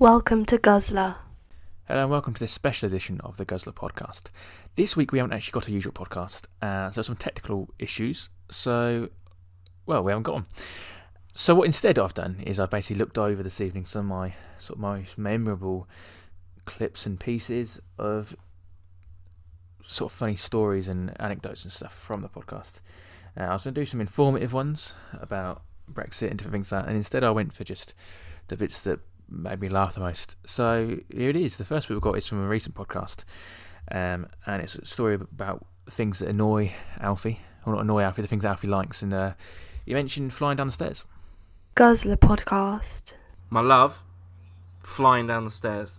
Welcome to Guzzlr. Hello and welcome to this special edition of the Guzzlr podcast. This week we haven't actually got a usual podcast, so some technical issues, we haven't got them. So what instead I've done is I've basically looked over this evening some of my most memorable clips and pieces of sort of funny stories and anecdotes and stuff from the podcast. I was going to do some informative ones about Brexit and different things like that, and instead I went for just the bits that made me laugh the most. So here it is. The first bit we've got is from a recent podcast, and it's a story about things that annoy Alfie, or not annoy Alfie, the things Alfie likes, and you mentioned flying down the stairs. Guzzlr podcast. My love, flying down the stairs.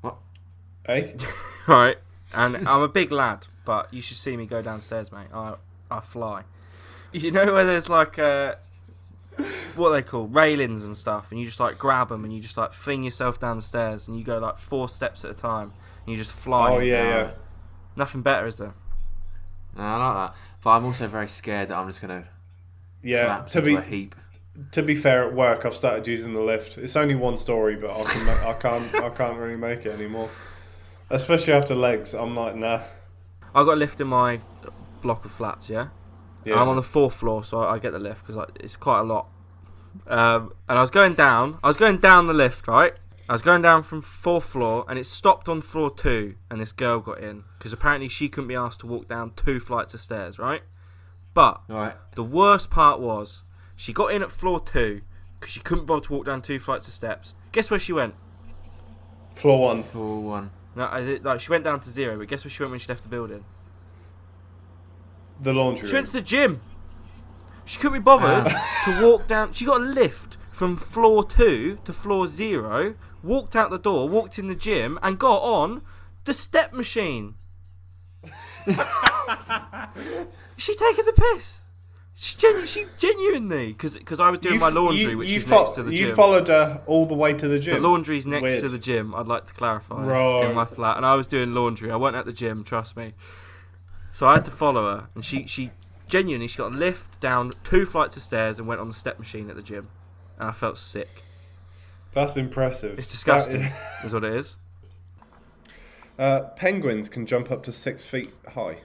What? Hey? Right, and I'm a big lad, but you should see me go downstairs, mate. I fly. You know where there's like what they call railings and stuff, and you just like grab them and you just like fling yourself down the stairs and you go like 4 steps at a time and you just fly. Oh yeah. Nothing better, is there? No, I like that, but I'm also very scared that I'm just going to collapse into a heap. To be fair, at work I've started using the lift. It's only one story, but I can't really make it anymore. Especially after legs, I'm like, nah. I got a lift in my block of flats, yeah. And I'm on the 4th floor, so I get the lift because it's quite a lot. And I was going down the lift, right? I was going down from 4th floor, and it stopped on floor 2, and this girl got in because apparently she couldn't be asked to walk down 2 flights of stairs, right? But the worst part was she got in at floor 2 because she couldn't bother to walk down 2 flights of steps. Guess where she went? Floor 1. Floor 1. No, she went down to 0, but guess where she went when she left the building? The laundry She room. went to the gym. She couldn't be bothered to walk down. She got a lift from floor 2 to floor 0, walked out the door, walked in the gym, and got on the step machine. She taking the piss. She genuinely, because I was doing my laundry, which is next to the gym. You followed her all the way to the gym. The laundry's next Weird. to the gym, I'd like to clarify, Right. in my flat. And I was doing laundry. I wasn't at the gym, trust me. So I had to follow her. And she genuinely, she got a lift down 2 flights of stairs and went on the step machine at the gym. And I felt sick. That's impressive. It's disgusting, is what it is. Penguins can jump up to 6 feet high.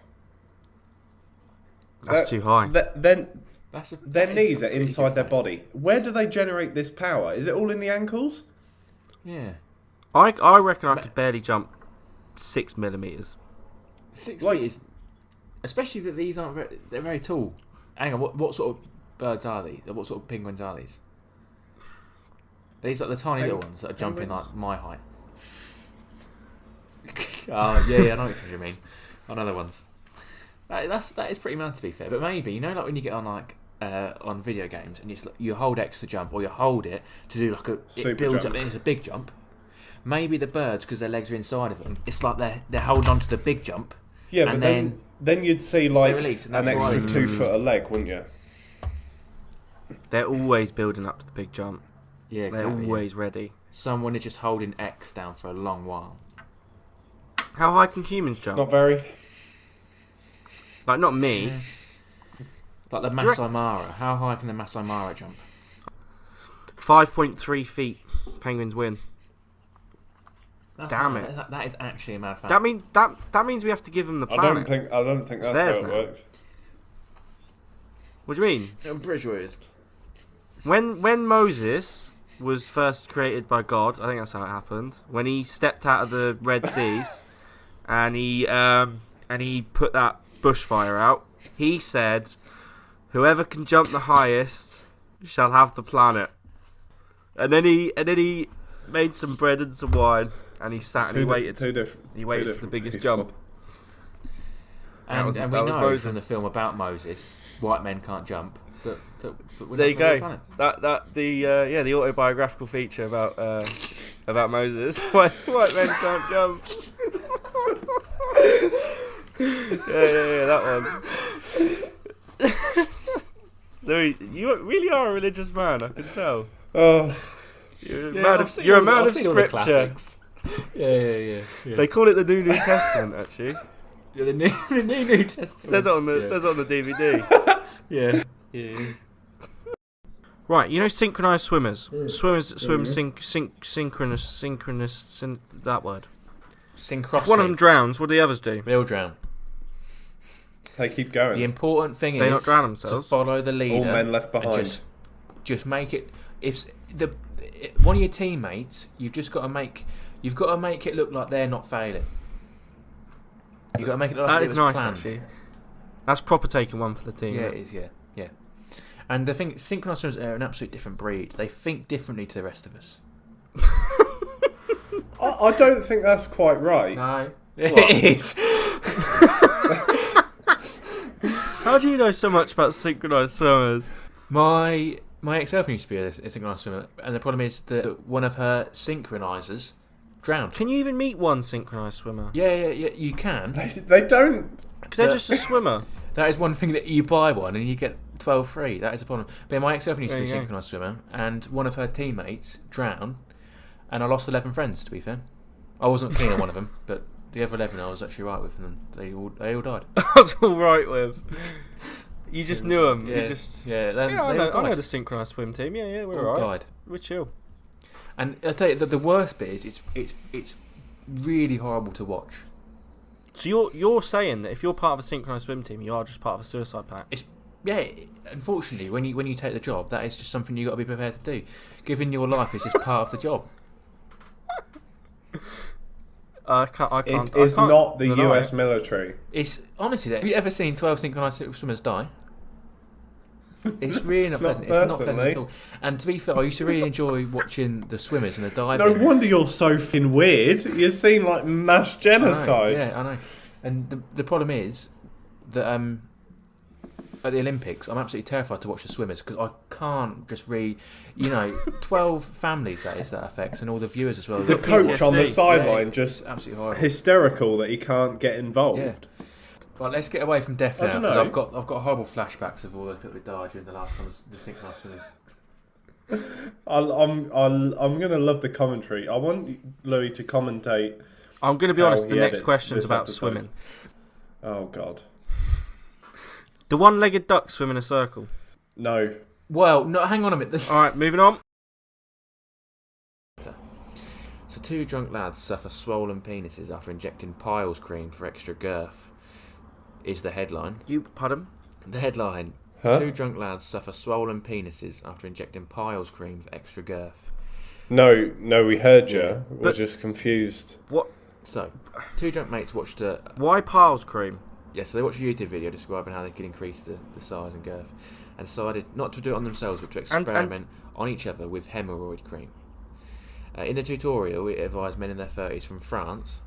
That's too high. Their knees are inside their body. Where do they generate this power? Is it all in the ankles? Yeah. I reckon I could barely jump 6 millimetres. 6 feet is... Especially that these aren't they're very tall. Hang on, what sort of birds are these? What sort of penguins are these? Are these like the tiny little ones that are jumping like my height? Oh, yeah, I know what you mean. I know the ones. That is pretty mad, to be fair. But maybe, you know, like when you get on like on video games and you hold X to jump, or you hold it to do like it builds up into a big jump. Maybe the birds, because their legs are inside of them, it's like they're holding on to the big jump. Yeah, and but then you'd see like release, an extra 2 foot a leg, wouldn't you? They're always building up to the big jump. Yeah, exactly. They're always ready. Someone is just holding X down for a long while. How high can humans jump? Not very. Like, not me. Yeah. Like the Masai Mara. How high can the Masai Mara jump? 5.3 feet. Penguins win. Damn it. That is actually a mad fact. That means we have to give them the planet. I don't think that's theirs how it now. works. What do you mean? I'm pretty sure it is. When Moses was first created by God, I think that's how it happened. When he stepped out of the Red Seas, and he put that bushfire out, he said, "Whoever can jump the highest shall have the planet." And then he made some bread and some wine, and he sat and he waited. He waited for the biggest jump. And we know Moses. from the film about Moses, white men can't jump. But we're There you not go. The The autobiographical feature about Moses. White men can't jump. yeah, that one. You really are a religious man, I can tell. Oh, You're a man of scripture. Yeah. They call it the New Testament, actually. Yeah, the New Testament. Says it on the DVD. Yeah. Right, you know synchronised swimmers. Swimmers that swim that word. Synchronicity. If one of them drowns, what do the others do? They all drown. They keep going. The important thing They is not drown to themselves. follow the leader. All men left behind. And just make it. If one of your teammates, you've got to make it look like they're not failing. You've got to make it look like That it is was nice, planned. actually. That's proper taking one for the team. Yeah, it is. Yeah. And the thing, synchronised swimmers are an absolute different breed. They think differently to the rest of us. I don't think that's quite right. No, it is. How do you know so much about synchronised swimmers? My ex-girlfriend used to be a synchronised swimmer, and the problem is that one of her synchronisers drowned. Can you even meet one synchronised swimmer? Yeah, you can. They don't. Because they're just a swimmer. That is one thing that you buy one and you get 12 free. That is the problem. But my ex-girlfriend used to be a There you go. synchronised swimmer, and one of her teammates drowned, and I lost 11 friends, to be fair. I wasn't keen on one of them, but the other 11 I was actually right with, and they all died. I was all right with. You just knew them. Yeah, You just... yeah. I know died. the synchronised swim team. Yeah, we're All alright. died. We're chill. And I tell you, the worst bit is it's really horrible to watch. So you're saying that if you're part of a synchronised swim team, you are just part of a suicide pact? Yeah, unfortunately, when you take the job, that is just something you got to be prepared to do. Giving your life is just part of the job. I can't. It is not the deny US it. military. It's honestly, have you ever seen 12 synchronised swimmers die? It's really not pleasant. It's not pleasant at all. And to be fair, I used to really enjoy watching the swimmers and the diving. No wonder you're so fucking weird. You're seeing like mass genocide. I know. And the problem is that at the Olympics, I'm absolutely terrified to watch the swimmers because I can't just read, 12 families that affects, and all the viewers as well. The coach on the sideline just absolutely horrible. hysterical that he can't get involved. Yeah. Right, let's get away from death I now don't because know. I've got horrible flashbacks of all the people who died during the last time the synchronised swimmers. I'm gonna love the commentary. I want Louis to commentate. I'm going to be how honest. The he next edits question's this about episode. swimming. Oh God, The one-legged ducks swim in a circle. no. Well, no, hang on a minute. All right, moving on. So two drunk lads suffer swollen penises after injecting piles cream for extra girth. Is the headline. Pardon? The headline. Huh? Two drunk lads suffer swollen penises after injecting piles cream for extra girth. No, we heard you. Yeah, We're but- just confused. What? So, two drunk mates watched Why piles cream? so they watched a YouTube video describing how they could increase the size and girth, and decided not to do it on themselves but to experiment on each other with hemorrhoid cream. In the tutorial, it advised men in their 30s from France.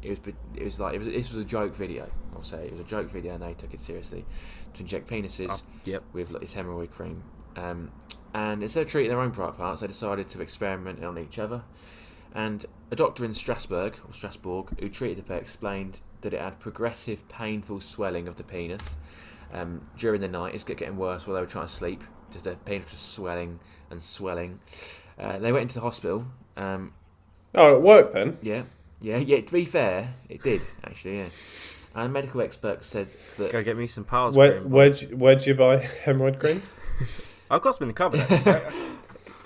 This was a joke video. I'll say it was a joke video, and they took it seriously to inject penises with this hemorrhoid cream. And instead of treating their own private parts, they decided to experiment on each other. And a doctor in Strasbourg, who treated the pair, explained that it had progressive, painful swelling of the penis during the night. It's getting worse while they were trying to sleep. Just the penis was swelling and swelling. They went into the hospital. Oh, it worked then. Yeah. To be fair, it did actually. Yeah. And medical experts said that. Go get me some piles Where'd cream. you buy hemorrhoid cream? I've got some in the cupboard.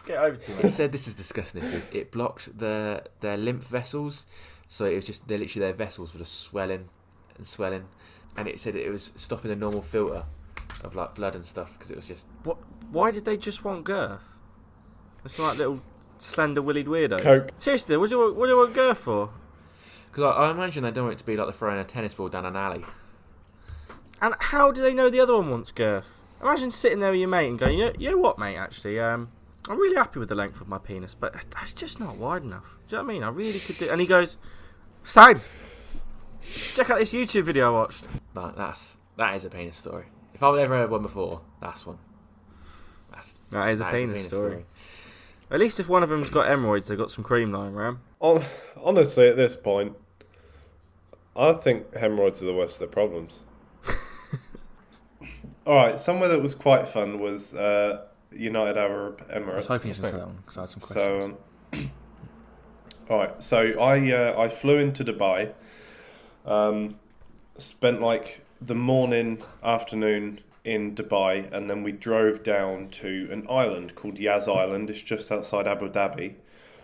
Get over to me. It said this is disgusting. It blocked their lymph vessels, so it was just their vessels were just swelling, and it said it was stopping the normal filter of like blood and stuff because it was just. What? Why did they just want girth? It's like little slender willied weirdos. Coke. Seriously, what do you want girth for? Because I imagine they don't want it to be like they're throwing a tennis ball down an alley. And how do they know the other one wants girth? Imagine sitting there with your mate and going, you know what, mate? Actually, I'm really happy with the length of my penis, but that's just not wide enough. Do you know what I mean? I really could do. And he goes, same. Check out this YouTube video I watched. But that is a penis story. If I've ever heard one before, that's one. That is a penis story. At least if one of them's got hemorrhoids, they've got some cream lying around. Honestly, at this point, I think hemorrhoids are the worst of their problems. All right, somewhere that was quite fun was United Arab Emirates. I was hoping you spoke that one because I had some questions. So, all right. So I flew into Dubai. Spent like the morning, afternoon in Dubai, and then we drove down to an island called Yas Island. It's just outside Abu Dhabi,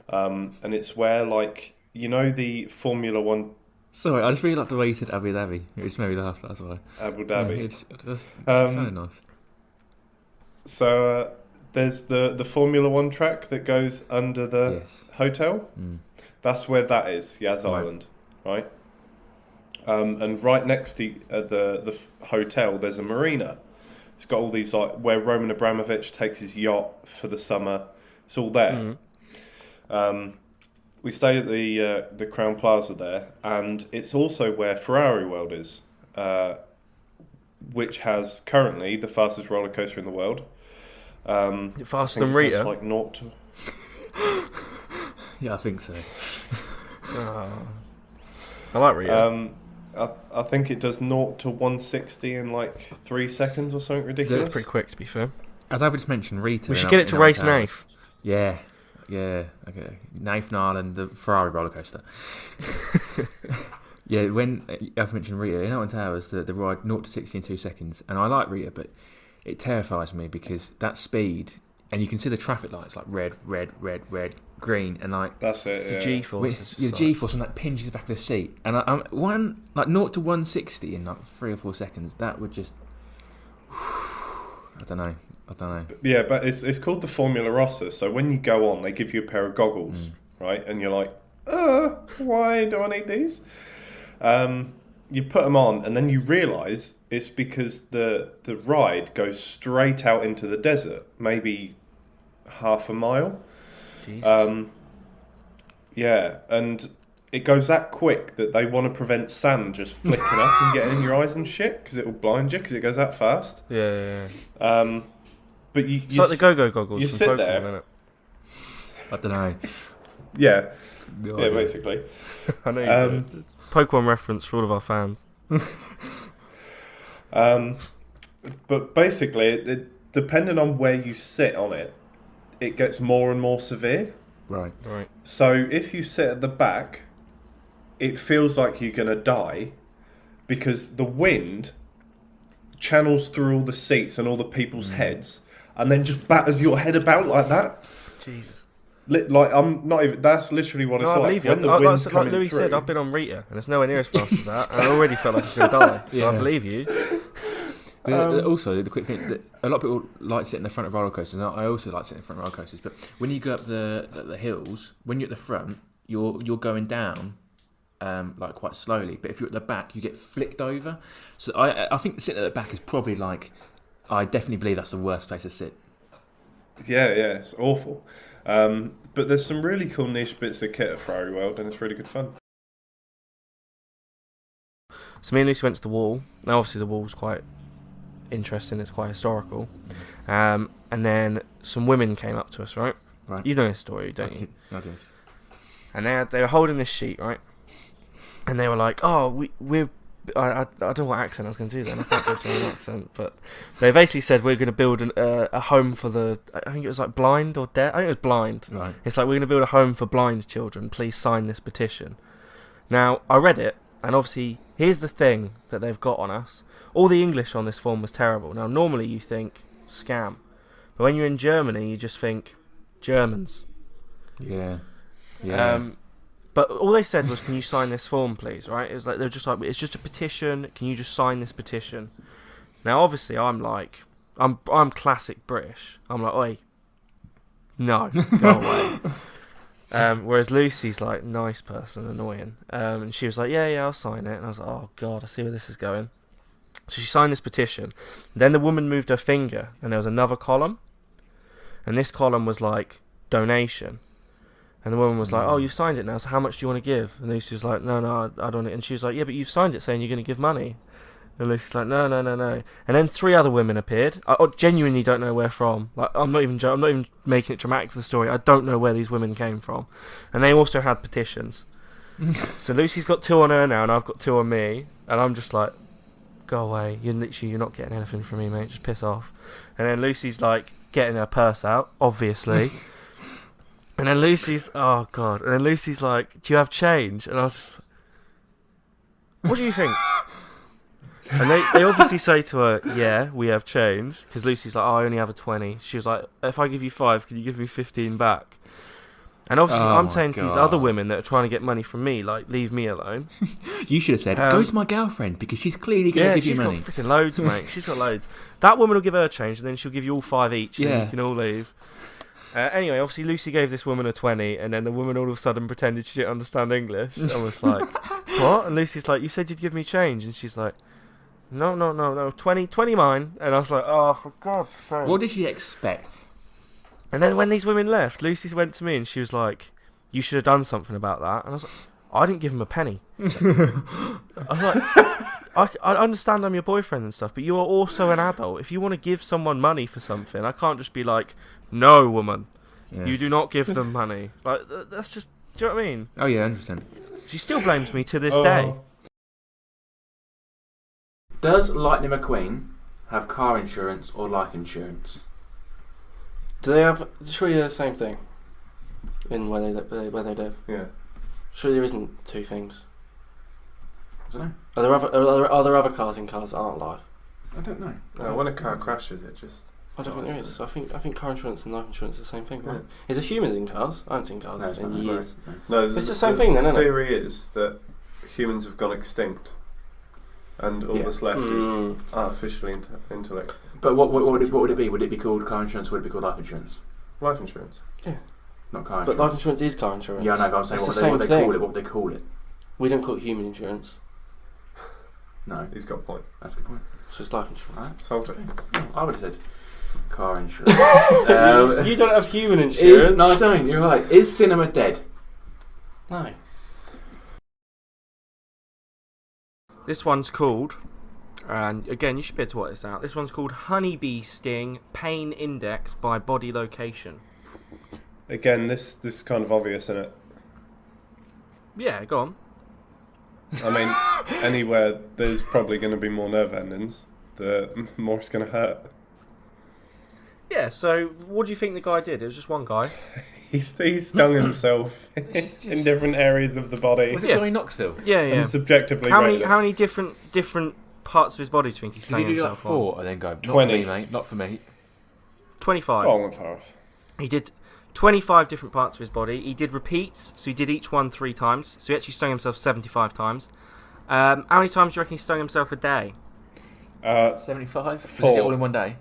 and it's where, like, you know, the Formula One. Sorry, I just really like the way you said Abu Dhabi. It just made me laugh. That's why. Abu Dhabi. Yeah, it sounded nice. So there's the Formula One track that goes under the hotel. That's where that is, Yas Island, right? And right next to the hotel, there's a marina. It's got all these, like, where Roman Abramovich takes his yacht for the summer. It's all there. We stayed at the Crown Plaza there, and it's also where Ferrari World is, which has currently the fastest roller coaster in the world. Faster than Rita? Like naught to... Yeah, I think so. I like Rita. I think it does 0 to 160 in like 3 seconds or something ridiculous. That's pretty quick, to be fair. As I've just mentioned, Rita. We should get it to race Nath. Yeah. Okay. Nath and the Ferrari roller coaster. Yeah, when I've mentioned Rita, in Alton Towers, the ride 0 to 60 in 2 seconds, and I like Rita, but it terrifies me because that speed, and you can see the traffic lights like red, green, and like that's it. The G-force. The G-force, and that pinches the back of the seat, and I'm 0 to 160 in like 3 or 4 seconds. That would just, I don't know. Yeah, but it's called the Formula Rossa. So when you go on, they give you a pair of goggles, right? And you're like, why do I need these? You put them on, and then you realise it's because the ride goes straight out into the desert, maybe half a mile. Jesus. Yeah, and it goes that quick that they want to prevent sand just flicking up and getting in your eyes and shit, because it will blind you because it goes that fast. Yeah. But it's like the go-go goggles. You from sit Pokemon, there. Isn't it? I don't know. Yeah, No yeah, idea. basically. I know you do. Pokemon reference for all of our fans. But basically, it, depending on where you sit on it, it gets more and more severe. Right. So if you sit at the back, it feels like you're going to die because the wind channels through all the seats and all the people's heads and then just batters your head about like that. Jesus. Like, I'm not even... That's literally what it's I like. believe you. When the wind's Like coming Louis through, said, I've been on Rita, and it's nowhere near as fast as that, and I already felt like I was going to die. So I believe you. Also, the quick thing that a lot of people like sitting in the front of roller coasters, and I also like sitting in front of roller coasters. But when you go up the hills, when you're at the front, you're going down like quite slowly. But if you're at the back, you get flicked over. So I think sitting at the back is probably like, I definitely believe that's the worst place to sit. Yeah, it's awful. But there's some really cool niche bits of kit at Ferrari World, and it's really good fun. So me and Lucy went to the wall. Now, obviously, the wall's quite interesting. It's quite historical. And then some women came up to us, right? Right. You know this story, don't you? I do. And they were holding this sheet, right? And they were like, "Oh, we're." I don't know what accent I was going to do then. I can't do an accent, but they basically said we're going to build a home for the. I think it was like blind or deaf. I think it was blind. Right. It's like, we're going to build a home for blind children. Please sign this petition. Now, I read it, and obviously, here's the thing that they've got on us. All the English on this form was terrible. Now, normally you think scam, but when you're in Germany, you just think Germans. Yeah. But all they said was, "Can you sign this form, please?" Right? It was like, they're just like, "It's just a petition. Can you just sign this petition?" Now, obviously, I'm classic British. I'm like, "Oi, no, go away." Whereas Lucy's like, nice person, annoying. And she was like, "Yeah, I'll sign it." And I was like, "Oh God, I see where this is going." So she signed this petition. Then the woman moved her finger, and there was another column, and this column was like donation. And the woman was like, "Oh, you've signed it now, so how much do you want to give?" And Lucy was like, No, I don't. And she was like, "Yeah, but you've signed it saying you're going to give money." And Lucy's like, No. And then 3 other women appeared. I genuinely don't know where from. Like, I'm not even making it dramatic for the story. I don't know where these women came from. And they also had petitions. So Lucy's got 2 on her now, and I've got 2 on me. And I'm just like, go away. You're not getting anything from me, mate. Just piss off. And then Lucy's like getting her purse out, obviously. And then Lucy's, oh God. And then Lucy's like, "Do you have change?" And I was just like, "What do you think?" And they obviously say to her, yeah, we have change. Because Lucy's like, oh, I only have a 20. She was like, if I give you 5, can you give me 15 back? And obviously I'm saying to these other women that are trying to get money from me, like, leave me alone. You should have said, go to my girlfriend, because she's clearly going to give you money. She's got freaking loads, mate. She's got loads. That woman will give her change, and then she'll give you all 5 each, and then you can all leave. Anyway, obviously Lucy gave this woman a 20, and then the woman all of a sudden pretended she didn't understand English. And was like, what? And Lucy's like, you said you'd give me change. And she's like, no, 20 mine. And I was like, oh, for God's sake. What did she expect? And then when these women left, Lucy went to me and she was like, you should have done something about that. And I was like, I didn't give him a penny. I was like, I understand I'm your boyfriend and stuff, but you are also an adult. If you want to give someone money for something, I can't just be like, no, woman, you do not give them money. Like, that's just, do you know what I mean? Oh, yeah, 100%. She still blames me to this day. Does Lightning McQueen have car insurance or life insurance? Do they have? Surely they're the same thing. In where they live. Yeah. Surely there isn't two things. I don't know. Are there other cars in cars that aren't live? I don't know. No, when a car crashes, it just. I don't think there is. I think car insurance and life insurance are the same thing. Right? Is there humans in cars? I haven't seen cars in years. No, it's the same thing then, isn't it? The theory is that humans have gone extinct, and all that's left is artificial intellect. But what would it be? Would it be called car insurance or would it be called life insurance? Life insurance. Yeah. Not car insurance. But life insurance is car insurance. Yeah, I know, but I'm saying what they call it. We don't call it human insurance. No. He's got a point. That's a good point. It's just life insurance. Right. Solved it. I would have said car insurance. You don't have human insurance. No, I don't. You're right. Is cinema dead? No. This one's called, and again, you should be able to work this out. This one's called Honeybee Sting Pain Index by Body Location. Again, this is kind of obvious, isn't it? Yeah, go on. I mean, anywhere there's probably going to be more nerve endings, the more it's going to hurt. Yeah, so what do you think the guy did? It was just one guy. He stung himself in different areas of the body. Was it Johnny Knoxville? Yeah. And subjectively How rated. many different parts of his body do you think he stung Did he do himself like 4 on? and then go, not 20. for me, mate, not for me? 25. Oh, I went far off. He did 25 different parts of his body. He did repeats, so he did each one 3 times. So he actually stung himself 75 times. How many times do you reckon he stung himself a day? 75? 4. Was it all in one day?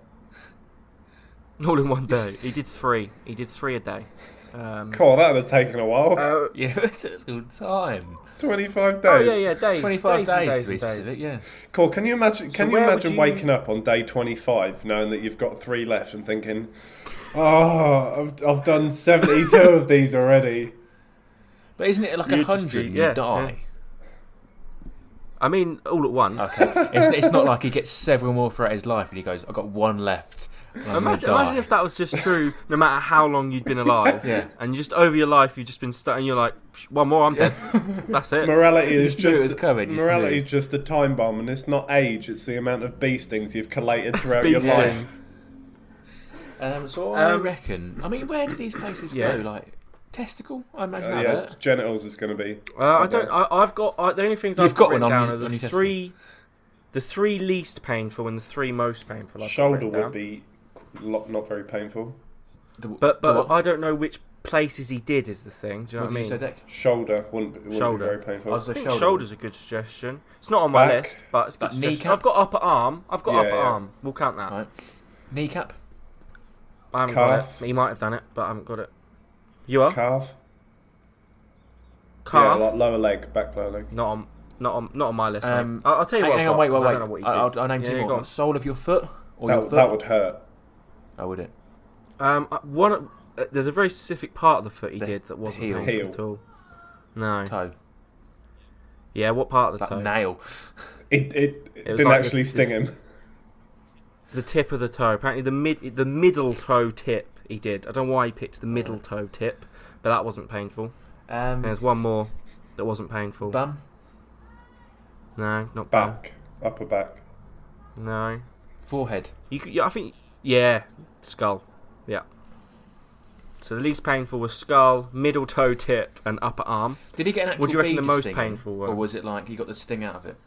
All in one day. He did 3. He did 3 a day. Cool, that would have taken a while. Yeah, it's a good time. 25 days. Oh yeah, days. 25 days, days to be and days. specific, yeah. Cool, can you imagine where would you- waking up on day 25 knowing that you've got 3 left and thinking, oh, I've done 72 of these already. But isn't it like 100 and you die? Yeah. I mean, all at once. Okay. It's not like he gets several more throughout his life and he goes, I've got 1 left. Imagine if that was just true no matter how long you'd been alive. Yeah. And just over your life you've just been stuck and you're like, 1 more, I'm dead. That's it. Morality is Just knew it was coming, just morality knew. is just a time bomb, and it's not age, it's the amount of bee stings you've collated throughout your Bee life. So I reckon, I mean, where do these places go? Like, testicle? I imagine that hurt. Genitals is going to be. I've got the only things You've I've got written one on down your- are on your the 3 least painful and the 3 most painful. I've Shoulder written down. would be not very painful. But I don't know which places he did is the thing. Do you know what I mean? Dick? Shoulder wouldn't be very painful. I think shoulder's a good suggestion. It's not on my Back. list, but it's a good suggestion. kneecap? I've got upper arm. Yeah. Arm. We'll count that. Right. Kneecap? I haven't Calf. got it. He might have done it, but I haven't got it. You are? Calf. Calf? Yeah, like lower leg, back lower leg. Not on my list. Mate. I'll tell you what. Hang on, wait. I don't know what he did. I'll name 2 go more. on. Sole of your foot? Or your foot? That would hurt. Oh, would it? There's a very specific part of the foot he did that wasn't heel. painful Heel. at all. No. Toe. Yeah, what part of the That toe? nail. It was didn't like actually sting him. The tip of the toe. Apparently the middle toe tip he did. I don't know why he picked the middle toe tip, but that wasn't painful. And there's one more that wasn't painful. Bum? No, not bum. Back. Upper back. No. Forehead. I think. Yeah, skull. Yeah. So the least painful was skull, middle toe tip, and upper arm. Did he get an actual What do you reckon bee the to most sting him? painful one? Or was it like he got the sting out of it?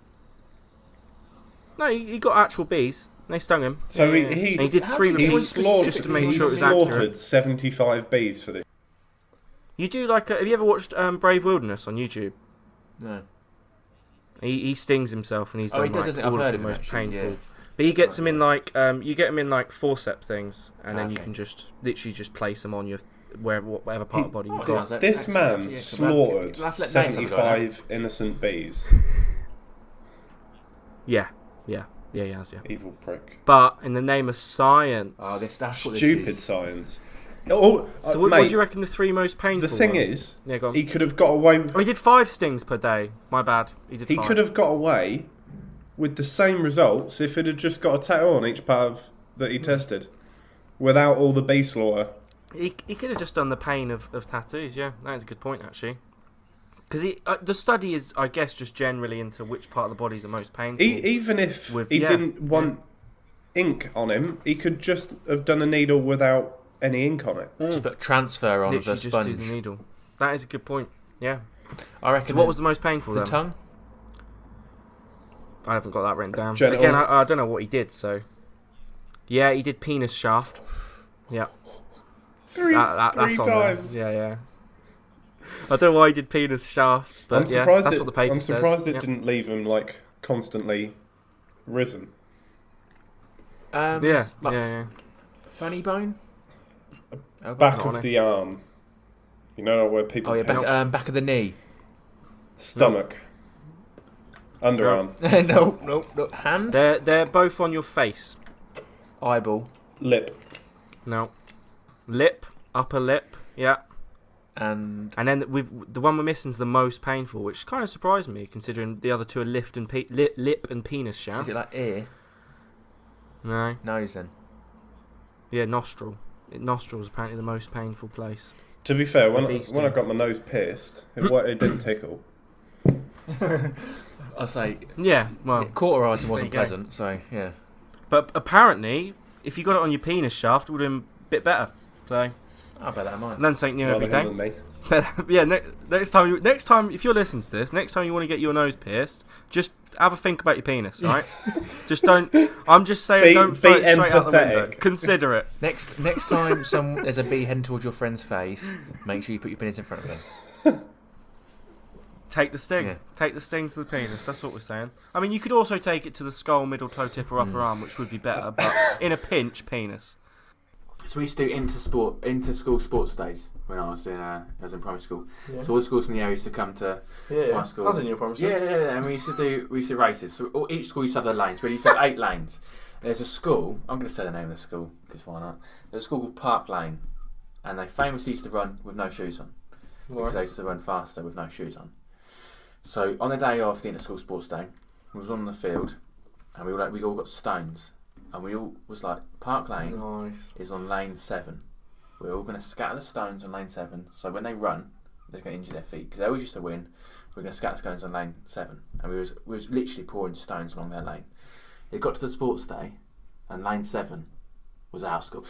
No, he got actual bees. They stung him. So And he did 3 repeats just to make sure it was accurate. slaughtered 75 bees for this. You do like... have you ever watched Brave Wilderness on YouTube? No. He stings himself and he's done he does, like, I've all heard of of the him, most actually, painful. yeah. But he gets them in like... you get them in like forceps things and then you Okay. can just literally just place them on your... whatever part of the body you've got. sounds This actually- man yeah, slaughtered we'll have to let Nathan have a go at 75 innocent bees. Yeah, he has, yeah. Evil prick. But in the name of science... Oh, that's what Stupid this is. science. Oh, So what mate, do you reckon the 3 most painful the thing ones? is, Yeah, go on. he could have got away. Oh, he did 5 stings per day. My bad. He did He 5. could have got away with the same results if it had just got a tattoo on each part that he tested, without all the bee slaughter. He could have just done the pain of tattoos, yeah. That is a good point, actually. Because the study is, I guess, just generally into which part of the body is the most painful. Even if he didn't want ink on him, he could just have done a needle without any ink on it. Just put transfer on Literally the just sponge. do the needle. That is a good point, yeah. I reckon. So what was the most painful the then? tongue? I haven't got that written down. Genital. Again, I don't know what he did, so... Yeah, he did penis shaft. Yeah. Three That's on there. times. Yeah. I don't know why he did penis shaft, but I'm surprised that's what the paper I'm says. surprised it Yep. didn't leave him like constantly risen. Yeah. Like funny bone? Back on of it. the arm. You know where people Oh yeah, pinch? back of the knee. Stomach. Underarm. No. Hand. They're both on your face. Eyeball. Lip. No. Lip. Upper lip. Yeah. And then the one we're missing is the most painful, which kind of surprised me, considering the other two are lip and penis shaft. is it like ear? No. Nose then. Yeah, nostril. Nostril is apparently the most painful place. To be fair, when beastie. I got my nose pierced, it didn't tickle. I'll say Yeah, well. cauterising wasn't There you go. pleasant, so yeah. But apparently, if you got it on your penis shaft, it would have been a bit better. So, I'll bear that in mind. learn something new every Rather him day. than me. Yeah, next time, if you're listening to this, next time you want to get your nose pierced, just have a think about your penis, right? Just don't. I'm just saying, don't throw it straight out the window. empathetic. Consider it. Next time there's a bee heading towards your friend's face, make sure you put your penis in front of them. Take the sting. Yeah. Take the sting to the penis. That's what we're saying. I mean, you could also take it to the skull, middle toe tip, or upper arm, which would be better. But in a pinch, penis. So we used to do inter-school sports days when I was in primary school. Yeah. So all the schools from the area used to come to my school. I was in your primary school. Yeah, and we used to races. So each school used to have their lanes. We used to have 8 lanes. There's a school. I'm going to say the name of the school because why not? There's a school called Park Lane, and they famously used to run with no shoes on because they used to run faster with no shoes on. So on the day of the inter-school sports day, we was on the field, and we all got stones, and we all was like, Park Lane Nice. is on lane 7. We're all going to scatter the stones on lane 7, so when they run, they're going to injure their feet because they always used to win. We're going to scatter stones on lane 7, and we was literally pouring stones along their lane. It got to the sports day, and lane 7 was our school.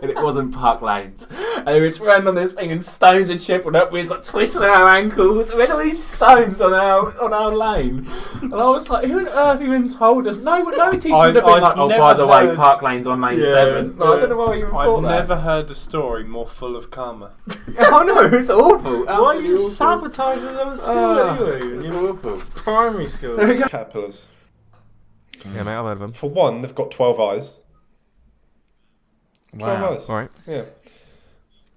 And it wasn't Park Lanes. And we was running on this thing and stones had chipped up. We was like twisting our ankles. We had all these stones on our lane. And I was like, who on earth even told us? No teacher would have been like, oh, by the way, Park Lane's on lane 7. No, I don't know why we even thought that. I've never heard a story more full of karma. Oh no, it's awful. Why are you Absolutely awful. sabotaging them at school anyway? It's awful. Primary school. Caterpillars. Yeah, mate, I've heard of them. For one, they've got 12 eyes. 12 Wow. eyes. All right. Yeah.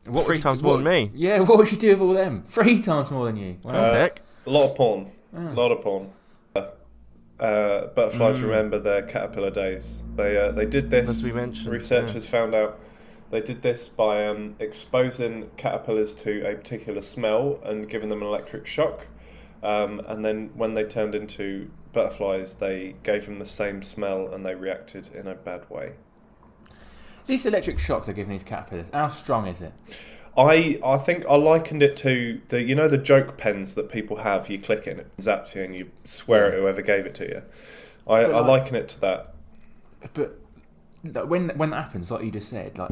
What 3 times more than me? Yeah, what would you do with all them? 3 times more than you. Wow. Dick. A lot of porn. A lot of porn. Butterflies remember their caterpillar days. They did this. As we mentioned, Researchers found out they did this by exposing caterpillars to a particular smell and giving them an electric shock. And then when they turned into butterflies, they gave them the same smell and they reacted in a bad way. This electric shock they're giving these caterpillars, how strong is it? I think I likened it to the joke pens that people have. You click it and it zaps you and you swear at whoever gave it to you. I liken it to that. But like, when that happens, like you just said, like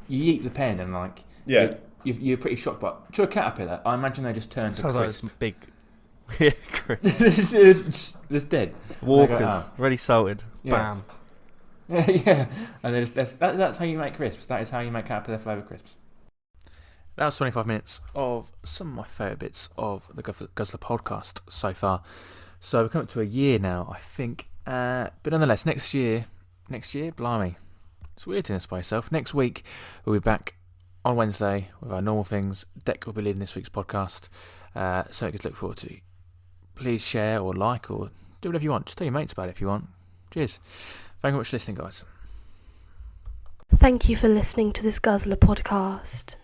you eat the pen and like Yeah. you're pretty shocked. But to a caterpillar, I imagine they just turn to Sounds like this crisp. big Yeah, crisp. it's dead. Walkers, They go, ready salted. Yeah. Bam. Yeah, and then that's how you make crisps. That is how you make caterpillar flavour crisps. That was 25 minutes of some of my favourite bits of the Guzzlr podcast so far. So we're coming up to a year now, I think. But nonetheless, next year, blimey, it's weird to this by yourself. Next week, we'll be back on Wednesday with our normal things. Deck will be leading this week's podcast. So you could look forward to. Please share or like or do whatever you want. Just tell your mates about it if you want. Cheers. Thank you very much for listening, guys. Thank you for listening to this Guzzlr podcast.